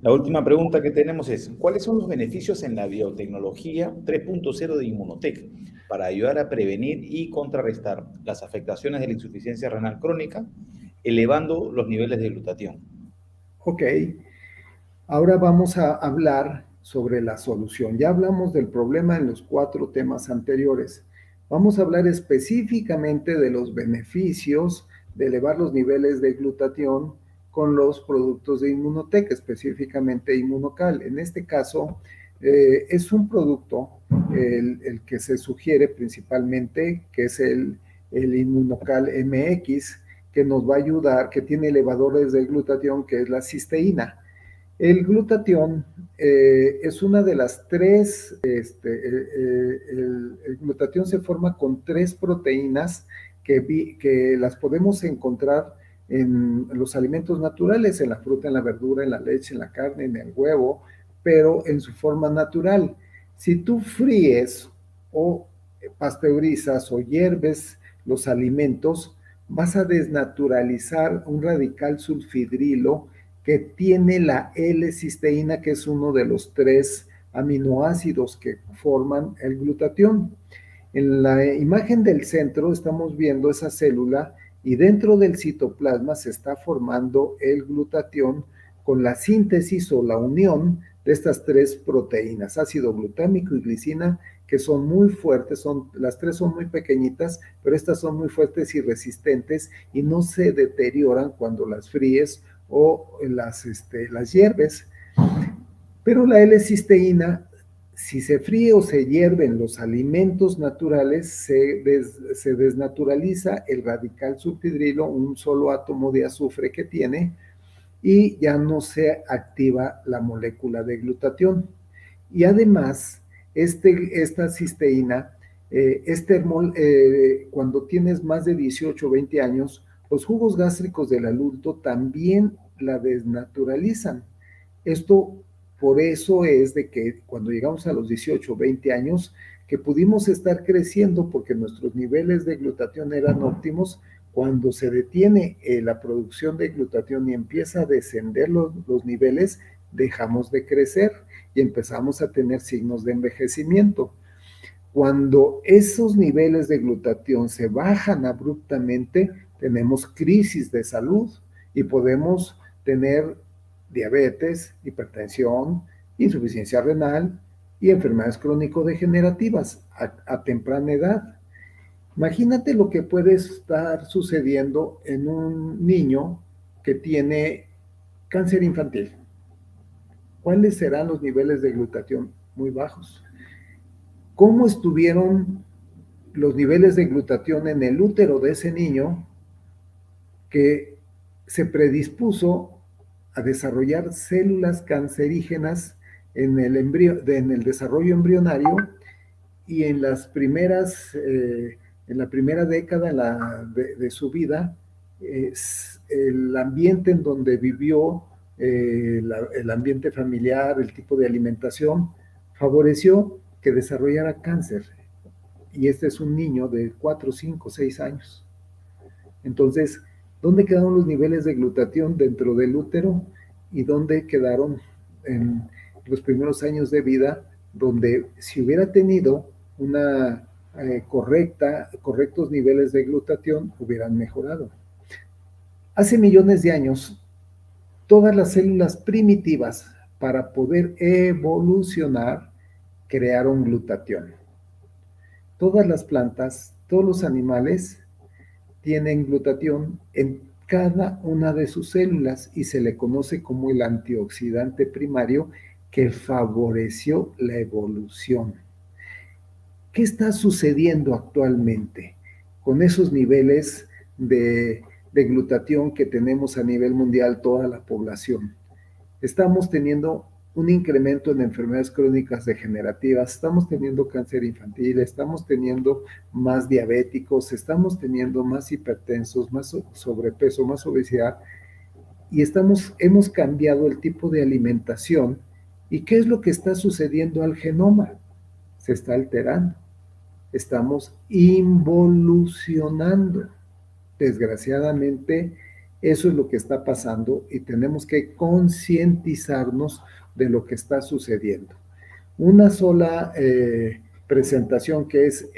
La última pregunta que tenemos es, ¿cuáles son los beneficios en la biotecnología 3.0 de Inmunotech para ayudar a prevenir y contrarrestar las afectaciones de la insuficiencia renal crónica, elevando los niveles de glutatión? Ok, ahora vamos a hablar sobre la solución. Ya hablamos del problema en los 4 temas anteriores. Vamos a hablar específicamente de los beneficios de elevar los niveles de glutatión con los productos de Inmunotech, específicamente Inmunocal. En este caso, es un producto, el que se sugiere principalmente, que es el Inmunocal MX, que nos va a ayudar, que tiene elevadores de glutatión, que es la cisteína. El glutatión es una de las 3, el glutatión se forma con 3 proteínas que las podemos encontrar en los alimentos naturales, en la fruta, en la verdura, en la leche, en la carne, en el huevo, pero en su forma natural. Si tú fríes o pasteurizas o hierves los alimentos, vas a desnaturalizar un radical sulfidrilo que tiene la L-cisteína, que es uno de los 3 aminoácidos que forman el glutatión. En la imagen del centro estamos viendo esa célula y dentro del citoplasma se está formando el glutatión con la síntesis o la unión de estas 3 proteínas, ácido glutámico y glicina, que son muy fuertes, las 3 son muy pequeñitas, pero estas son muy fuertes y resistentes y no se deterioran cuando las fríes o las hierves. Pero la L-cisteína si se fríe o se hierven los alimentos naturales, se desnaturaliza el radical sulfhidrilo, un solo átomo de azufre que tiene, y ya no se activa la molécula de glutatión. Y además, esta cisteína, cuando tienes más de 18 o 20 años, los jugos gástricos del adulto también la desnaturalizan. Esto por eso es de que cuando llegamos a los 18 o 20 años, que pudimos estar creciendo porque nuestros niveles de glutatión eran óptimos, cuando se detiene la producción de glutatión y empieza a descender los niveles, dejamos de crecer y empezamos a tener signos de envejecimiento. Cuando esos niveles de glutatión se bajan abruptamente, tenemos crisis de salud y podemos tener diabetes, hipertensión, insuficiencia renal y enfermedades crónico-degenerativas a temprana edad. Imagínate lo que puede estar sucediendo en un niño que tiene cáncer infantil. ¿Cuáles serán los niveles de glutatión? Muy bajos. ¿Cómo estuvieron los niveles de glutatión en el útero de ese niño que se predispuso a desarrollar células cancerígenas en el desarrollo embrionario y en la primera década de su vida, el ambiente en donde vivió, el ambiente familiar, el tipo de alimentación, favoreció que desarrollara cáncer? Y este es un niño de 4, 5, 6 años. Entonces, ¿dónde quedaron los niveles de glutatión dentro del útero y dónde quedaron en los primeros años de vida, donde si hubiera tenido correctos niveles de glutatión, hubieran mejorado? Hace millones de años, todas las células primitivas, para poder evolucionar, crearon glutatión. Todas las plantas, todos los animales tienen glutatión en cada una de sus células y se le conoce como el antioxidante primario que favoreció la evolución. ¿Qué está sucediendo actualmente con esos niveles de glutatión que tenemos a nivel mundial toda la población? Estamos teniendo un incremento en enfermedades crónicas degenerativas, estamos teniendo cáncer infantil, estamos teniendo más diabéticos, estamos teniendo más hipertensos, más sobrepeso, más obesidad, y hemos cambiado el tipo de alimentación. ¿Y qué es lo que está sucediendo al genoma? Se está alterando. Estamos involucionando. Desgraciadamente, eso es lo que está pasando y tenemos que concientizarnos de lo que está sucediendo. Una sola presentación que es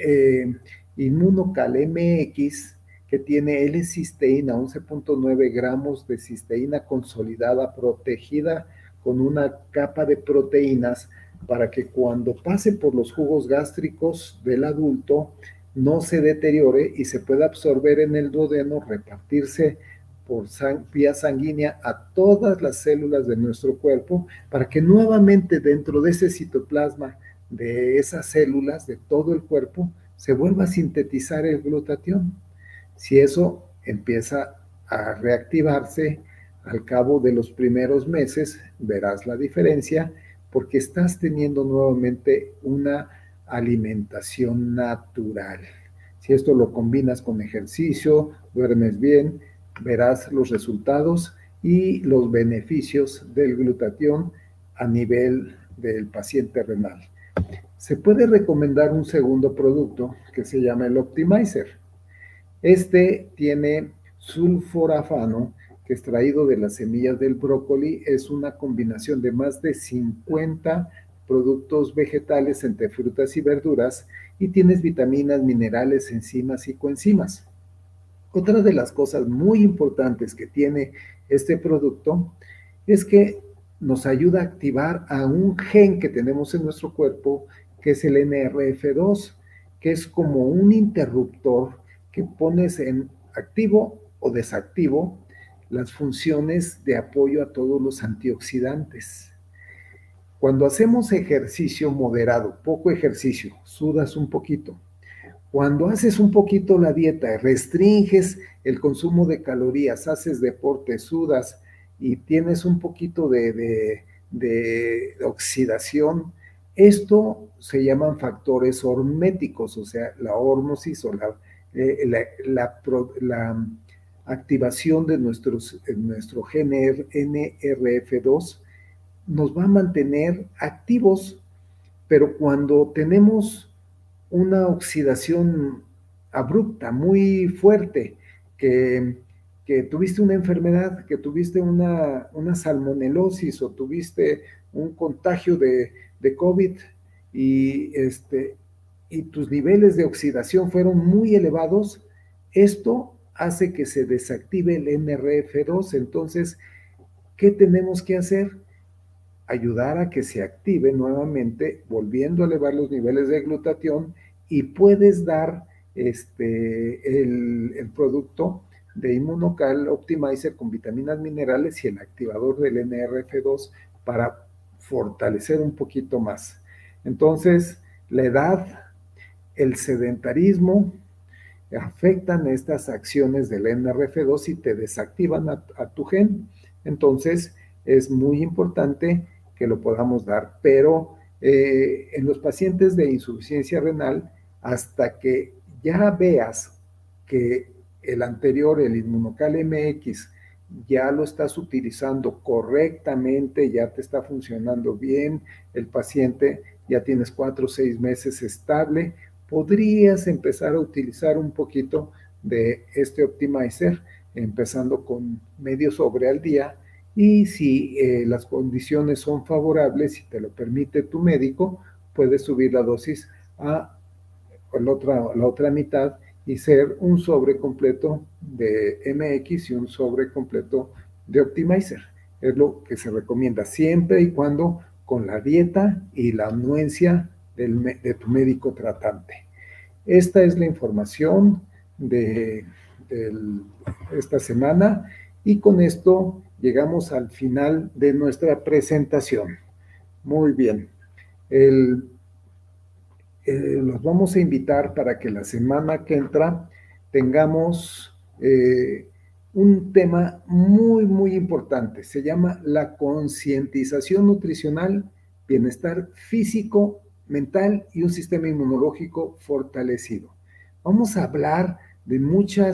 Inmunocal MX, que tiene L-cisteína, 11.9 gramos de cisteína consolidada, protegida con una capa de proteínas, para que cuando pase por los jugos gástricos del adulto no se deteriore y se pueda absorber en el duodeno, repartirse por vía sanguínea a todas las células de nuestro cuerpo, para que nuevamente dentro de ese citoplasma de esas células de todo el cuerpo se vuelva a sintetizar el glutatión. Si eso empieza a reactivarse al cabo de los primeros meses, verás la diferencia, porque estás teniendo nuevamente una alimentación natural. Si esto lo combinas con ejercicio, duermes bien, verás los resultados y los beneficios del glutatión a nivel del paciente renal. Se puede recomendar un segundo producto que se llama el Optimizer. Este tiene sulforafano, que extraído de las semillas del brócoli, es una combinación de más de 50 productos vegetales entre frutas y verduras, y tienes vitaminas, minerales, enzimas y coenzimas. Otra de las cosas muy importantes que tiene este producto es que nos ayuda a activar a un gen que tenemos en nuestro cuerpo, que es el NRF2, que es como un interruptor que pones en activo o desactivo las funciones de apoyo a todos los antioxidantes. Cuando hacemos ejercicio moderado, poco ejercicio, sudas un poquito. Cuando haces un poquito la dieta, restringes el consumo de calorías, haces deporte, sudas y tienes un poquito de oxidación, esto se llaman factores horméticos, o sea, la hormosis o la activación de nuestro gen NRF2 nos va a mantener activos, pero cuando tenemos una oxidación abrupta, muy fuerte, que, que tuviste una enfermedad, que tuviste una salmonelosis o tuviste un contagio de COVID y, y tus niveles de oxidación fueron muy elevados, esto hace que se desactive el NRF2. Entonces, ¿qué tenemos que hacer? Ayudar a que se active nuevamente, volviendo a elevar los niveles de glutatión, y puedes dar el producto de Immunocal Optimizer con vitaminas, minerales y el activador del NRF2 para fortalecer un poquito más. Entonces, la edad, el sedentarismo, afectan estas acciones del NRF2 y te desactivan a tu gen. Entonces, es muy importante que lo podamos dar, pero en los pacientes de insuficiencia renal, hasta que ya veas que el anterior, el Inmunocal MX, ya lo estás utilizando correctamente, ya te está funcionando bien, el paciente ya tienes 4 o 6 meses estable, podrías empezar a utilizar un poquito de este optimizer, empezando con medio sobre al día, y si las condiciones son favorables y te lo permite tu médico, puedes subir la dosis a la otra mitad y ser un sobre completo de MX y un sobre completo de optimizer. Es lo que se recomienda siempre y cuando con la dieta y la anuencia de tu médico tratante. Esta es la información de esta semana y con esto llegamos al final de nuestra presentación. Muy bien. Los vamos a invitar para que la semana que entra tengamos un tema muy, muy importante. Se llama la concientización nutricional, bienestar físico, mental y un sistema inmunológico fortalecido. Vamos a hablar de mucha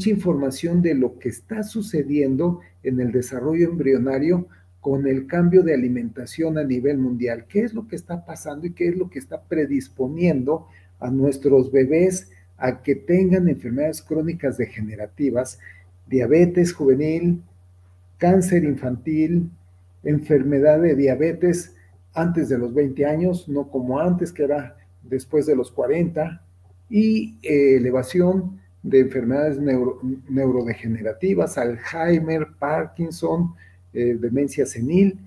información de lo que está sucediendo en el desarrollo embrionario con el cambio de alimentación a nivel mundial. ¿Qué es lo que está pasando y qué es lo que está predisponiendo a nuestros bebés a que tengan enfermedades crónicas degenerativas, diabetes juvenil, cáncer infantil, enfermedad de diabetes antes de los 20 años, no como antes, que era después de los 40, y elevación de enfermedades neurodegenerativas, Alzheimer, Parkinson, demencia senil?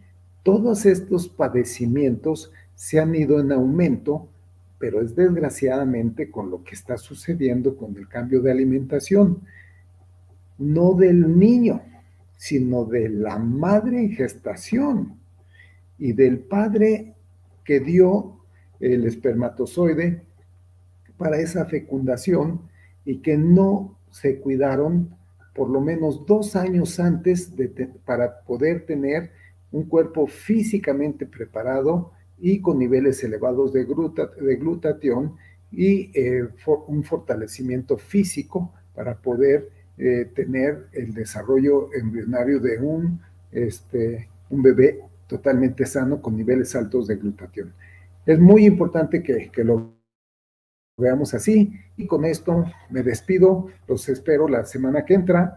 Todos estos padecimientos se han ido en aumento, pero es desgraciadamente con lo que está sucediendo con el cambio de alimentación, no del niño, sino de la madre en gestación y del padre que dio el espermatozoide para esa fecundación y que no se cuidaron por lo menos 2 años antes para poder tener un cuerpo físicamente preparado y con niveles elevados de glutatión y un fortalecimiento físico para poder tener el desarrollo embrionario de un bebé totalmente sano con niveles altos de glutatión. Es muy importante que lo veamos así, y con esto me despido. Los espero la semana que entra.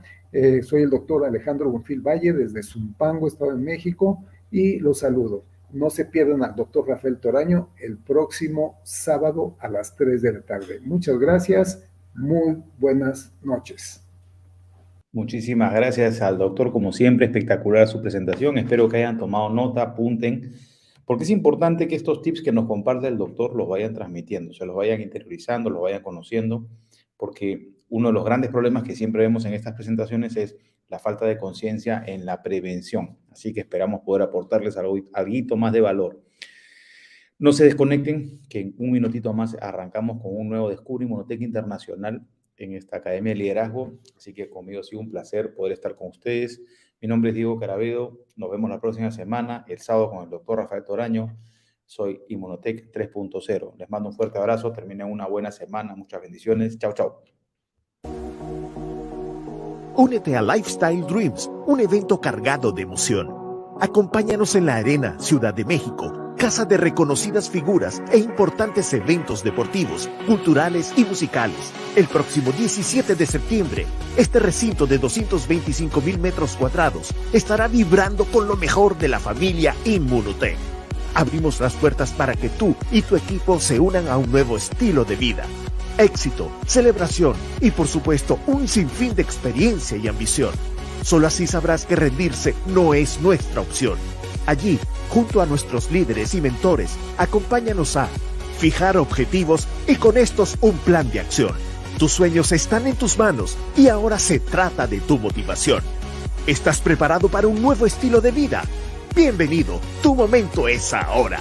Soy el doctor Alejandro Bonfil Valle desde Zumpango, Estado de México, y los saludo. No se pierdan al doctor Rafael Toraño el próximo sábado a las 3 de la tarde. Muchas gracias, muy buenas noches. Muchísimas gracias al doctor, como siempre, espectacular su presentación. Espero que hayan tomado nota, apunten, porque es importante que estos tips que nos comparte el doctor los vayan transmitiendo, se los vayan interiorizando, los vayan conociendo, porque uno de los grandes problemas que siempre vemos en estas presentaciones es la falta de conciencia en la prevención. Así que esperamos poder aportarles algo más de valor. No se desconecten, que en un minutito más arrancamos con un nuevo Descubre Inmunotech Internacional en esta Academia de Liderazgo. Así que conmigo ha sido un placer poder estar con ustedes. Mi nombre es Diego Carabedo. Nos vemos la próxima semana, el sábado, con el doctor Rafael Toraño. Soy Inmunotech 3.0. Les mando un fuerte abrazo. Terminen una buena semana. Muchas bendiciones. Chao, chao. Únete a Lifestyle Dreams, un evento cargado de emoción. Acompáñanos en la Arena, Ciudad de México, casa de reconocidas figuras e importantes eventos deportivos, culturales y musicales. El próximo 17 de septiembre, este recinto de 225,000 metros cuadrados estará vibrando con lo mejor de la familia Inmunotech. Abrimos las puertas para que tú y tu equipo se unan a un nuevo estilo de vida. Éxito, celebración y, por supuesto, un sinfín de experiencia y ambición. Solo así sabrás que rendirse no es nuestra opción. Allí, junto a nuestros líderes y mentores, acompáñanos a fijar objetivos y con estos un plan de acción. Tus sueños están en tus manos y ahora se trata de tu motivación. ¿Estás preparado para un nuevo estilo de vida? Bienvenido, tu momento es ahora.